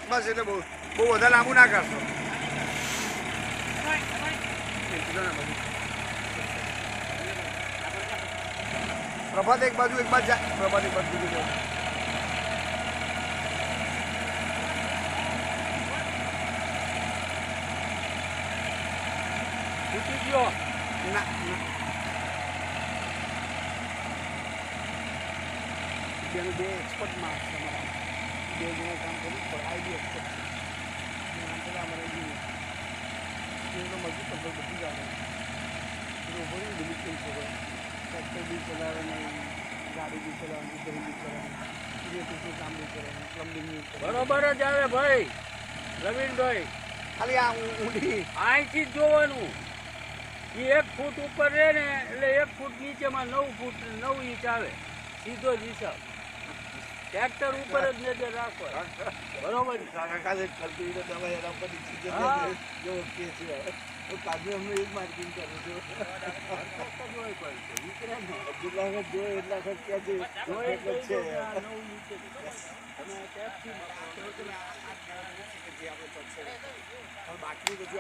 બસ એટલે બહુ વધારે લાંબુ ના કરશો. પ્રભાત એક બાજુ જાય. પ્રભાત એક બાજુ બીજું જાય. તૂટી ગયો ના બે એક્સપર્ટ માણસ તમારા બે જણા કામ કરવું પડે. આ બી એક્સપર્ટ છે. અમારે એનો મજબૂત ખબર બધી જ આવે. ઉભો ને બિલીફ કેમ છે. ટ્રેક્ટર બી ચલાવે નહીં, ગાડી બી ચલાવે, રિપેરિંગ બી ચલાવે, ઇલેક્ટ્રિકનું કામ બી કરે, પ્લમ્બિંગ બી કરે. બરોબર જ આવે ભાઈ રવિનભાઈ. ખાલી આ ઊંડી અહીંથી જ જોવાનું. એ 1 ફૂટ ઉપર રહે ને એટલે 1 ફૂટ નીચેમાં 9 ફૂટ 9 ઇંચ આવે. સીધો જ હિસાબ. ટ્રેક્ટર ઉપર જ નજર રાખો. બરોબર. કાલે ખર્ચી દવા એના ઉપર જો કે છે કાજુ અમને એક માર્કિંગ કરું છું. જેટલા વખત જો એટલા વખત ક્યાં છે બાકી બધું